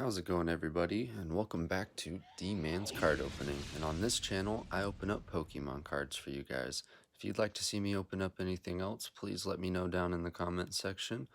How's it going, everybody, and welcome back to D-Man's Card Opening. And on this channel, I open up Pokemon cards for you guys. If you'd like to see me open up anything else, please let me know down in the comment section.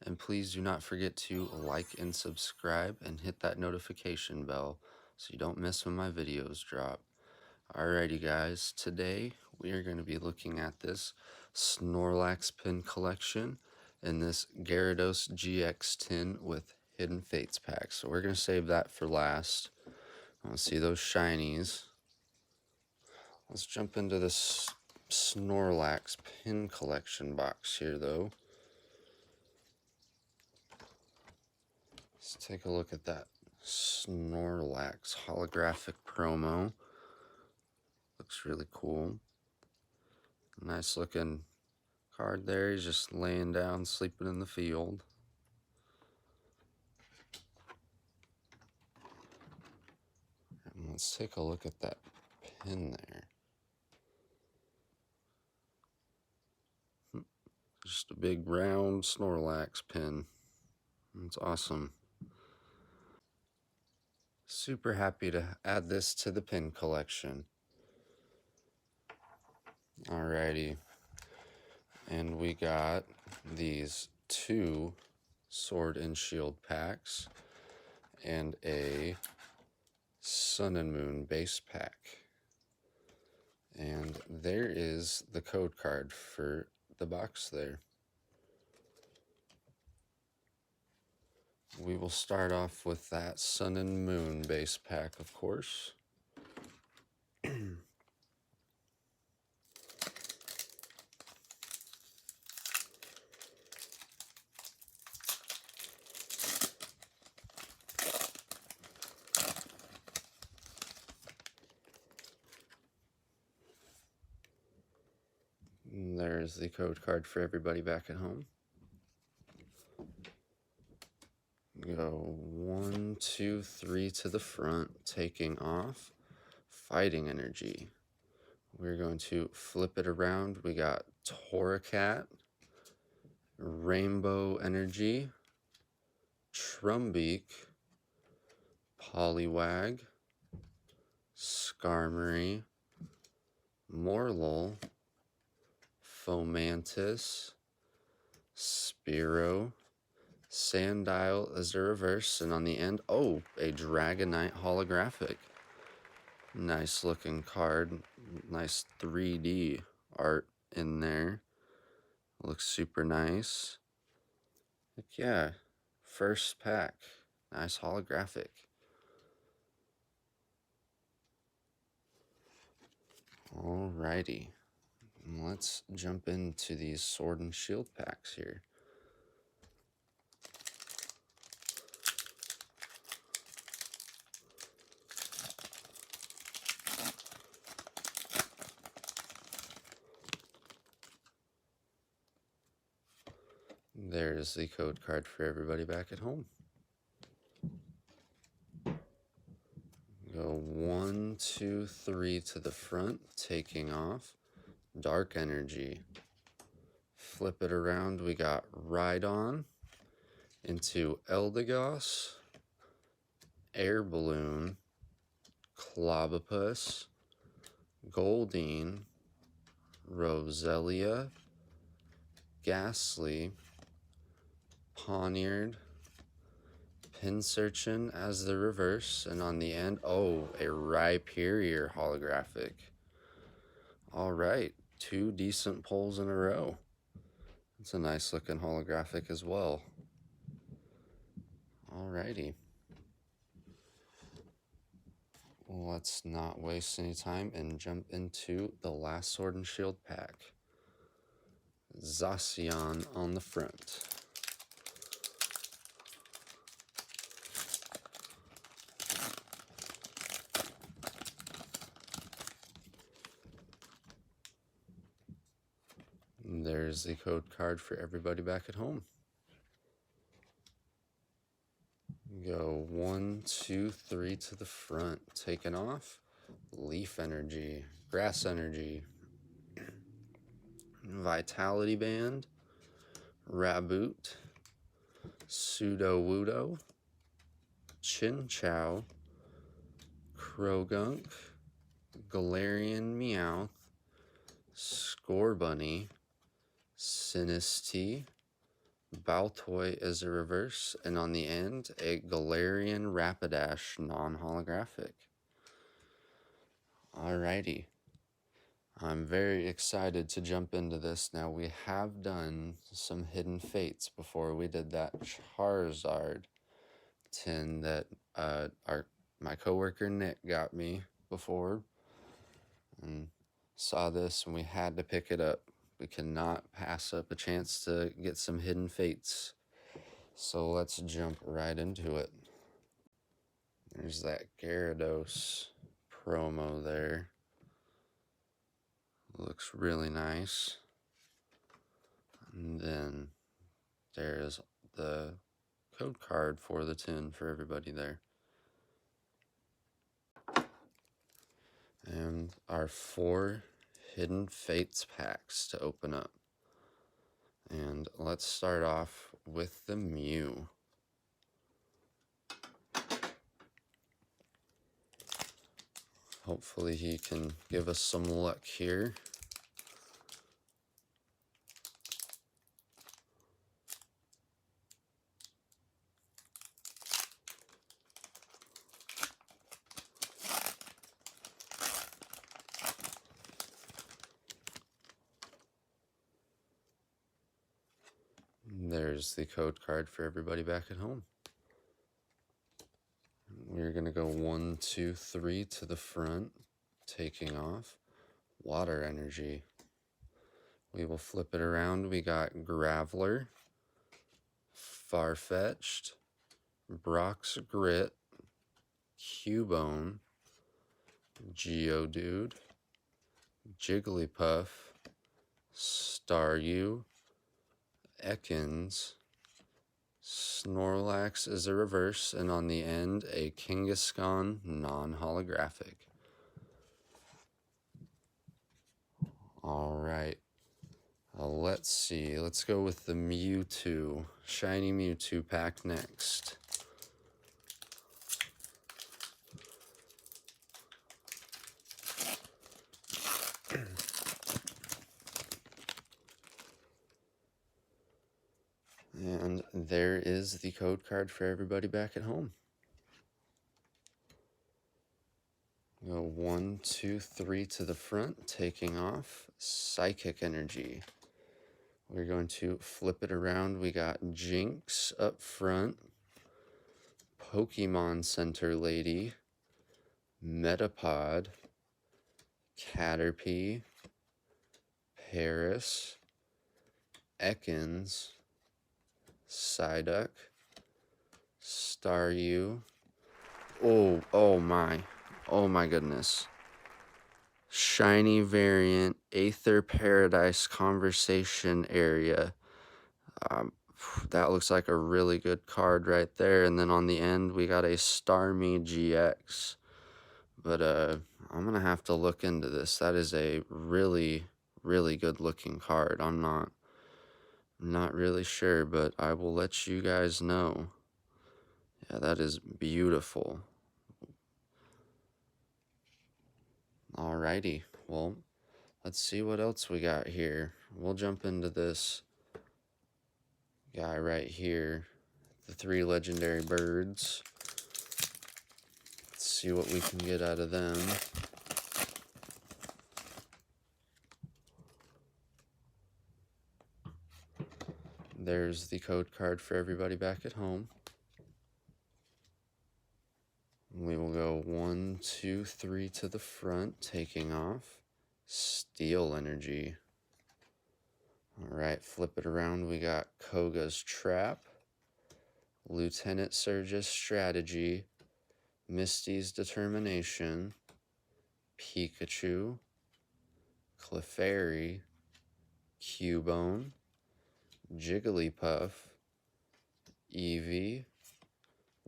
And please do not forget to like and subscribe and hit that notification bell so you don't miss when my videos drop. Alrighty guys, today we are going to be looking at this Snorlax pin collection in this Gyarados GX tin with Hidden Fates pack. So we're going to save that for last. I want to see those shinies. Let's jump into this Snorlax pin collection box here though. Let's take a look at that Snorlax holographic promo. Looks really cool. Nice looking card there. He's just laying down, sleeping in the field. And let's take a look at that pin there. Just a big round Snorlax pin. That's awesome. Super happy to add this to the pin collection. Alrighty. And we got these 2 Sword and Shield packs and a Sun and Moon base pack. And there is the code card for the box there. We will start off with that Sun and Moon base pack, of course. There's the code card for everybody back at home. Go 1, 2, 3 to the front, taking off Fighting Energy. We're going to flip it around. We got Torracat, Rainbow Energy, Trumbeak, Poliwag, Skarmory, Morlul, Fomantis, Spearow, Sandile as a reverse, and on the end, oh, a Dragonite holographic. Nice looking card. Nice 3D art in there. Looks super nice. Heck yeah, first pack. Nice holographic. Alrighty. Let's jump into these Sword and Shield packs here. There's the code card for everybody back at home. Go 1, 2, 3 to the front, taking off Dark Energy. Flip it around, we got Rhydon into Eldegoss, Air Balloon, Clobopus, Goldeen, Roselia, Ghastly, Pawniard, Pinsirchin as the reverse, and on the end, oh, a Rhyperior holographic. Alright, 2 decent pulls in a row. It's a nice looking holographic as well. Alrighty. Let's not waste any time and jump into the last Sword and Shield pack. Zacian on the front. There's the code card for everybody back at home. Go 1, 2, 3 to the front, taking off Leaf Energy, Grass Energy, Vitality Band, Raboot, Sudowoodo, Chinchou, Krogunk, Galarian Meowth, Scorbunny, Sinistea, Baltoy is a reverse, and on the end, a Galarian Rapidash non-holographic. Alrighty. I'm very excited to jump into this. Now, we have done some Hidden Fates before. We did that Charizard tin that my coworker Nick got me before, and saw this and we had to pick it up. We cannot pass up a chance to get some Hidden Fates. So let's jump right into it. There's that Gyarados promo there. Looks really nice. And then there's the code card for the tin for everybody there. And our 4 Hidden Fates packs to open up. And let's start off with the Mew. Hopefully he can give us some luck here. There's the code card for everybody back at home. We're going to go 1, 2, 3 to the front, taking off Water Energy. We will flip it around. We got Graveler, Farfetch'd, Brock's Grit, Cubone, Geodude, Jigglypuff, Staryu, Ekans, Snorlax is a reverse, and on the end, a Kangaskhan non-holographic. Alright, let's see. Let's go with the Mewtwo. Shiny Mewtwo pack next. And there is the code card for everybody back at home. Go 1, 2, 3 to the front, taking off Psychic Energy. We're going to flip it around. We got Jinx up front, Pokemon Center Lady, Metapod, Caterpie, Paris, Ekans, Psyduck, Staryu. Oh my goodness. Shiny variant, Aether Paradise Conversation Area. That looks like a really good card right there. And then on the end, we got a Starmie GX. But I'm going to have to look into this. That is a really, really good looking card. I'm not really sure, but I will let you guys know. Yeah, that is beautiful. Alrighty, well, let's see what else we got here. We'll jump into this guy right here, the 3 legendary birds. Let's see what we can get out of them. There's the code card for everybody back at home. We will go 1, 2, 3 to the front, taking off Steel Energy. Alright, flip it around. We got Koga's Trap, Lieutenant Surge's Strategy, Misty's Determination, Pikachu, Clefairy, Cubone, Jigglypuff, Eevee,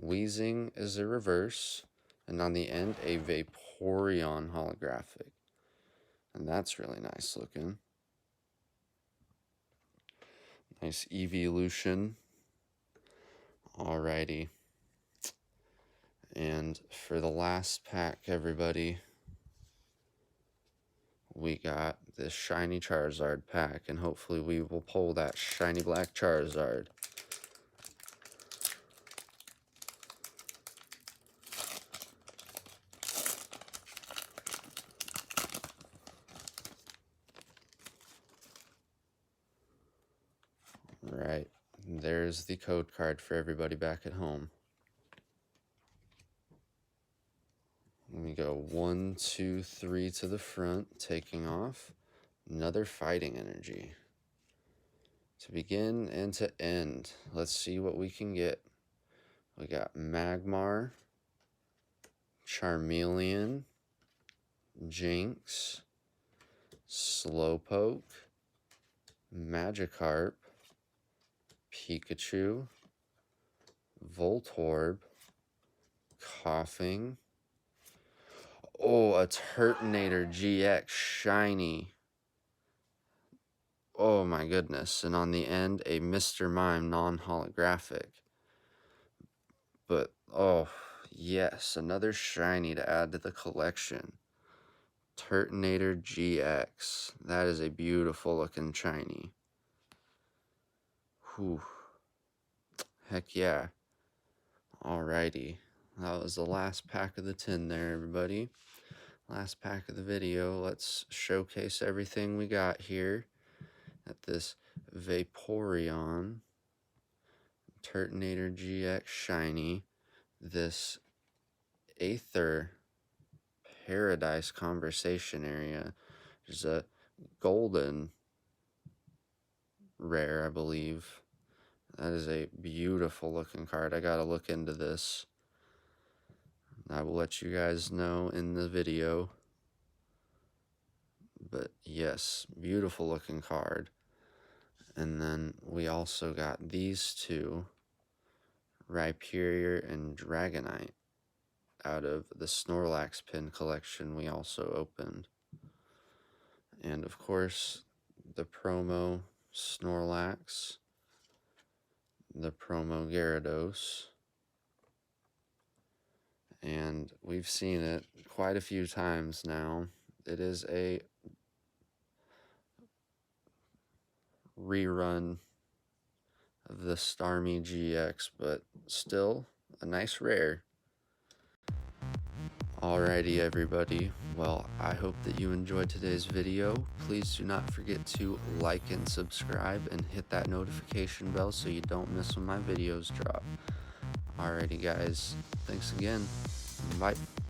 Weezing is a reverse, and on the end, a Vaporeon holographic. And that's really nice looking. Nice evolution. Alrighty. And for the last pack, everybody, we got this shiny Charizard pack, and hopefully we will pull that shiny black Charizard. Right, there's the code card for everybody back at home. We go 1, 2, 3 to the front, taking off. Another fighting energy. To begin and to end, let's see what we can get. We got Magmar, Charmeleon, Jinx, Slowpoke, Magikarp, Pikachu, Voltorb, Coughing. Oh, a Turtonator GX shiny. Oh my goodness. And on the end, a Mr. Mime non-holographic. But, oh, yes, another shiny to add to the collection. Turtonator GX. That is a beautiful looking shiny. Whew. Heck yeah. Alrighty. That was the last pack of the tin there, everybody. Last pack of the video. Let's showcase everything we got here at this Vaporeon Turtonator GX shiny. This Aether Paradise Conversation area. There's a golden rare, I believe. That is a beautiful looking card. I gotta look into this. I will let you guys know in the video. But yes, beautiful looking card. And then we also got these two, Rhyperior and Dragonite, out of the Snorlax pin collection we also opened. And of course, the promo Snorlax, the promo Gyarados, and we've seen it quite a few times now. It is a rerun of the Starmie GX, but still a nice rare. Alrighty everybody, well, I hope that you enjoyed today's video. Please do not forget to like and subscribe and hit that notification bell so you don't miss when my videos drop. Alrighty guys, thanks again. Bye.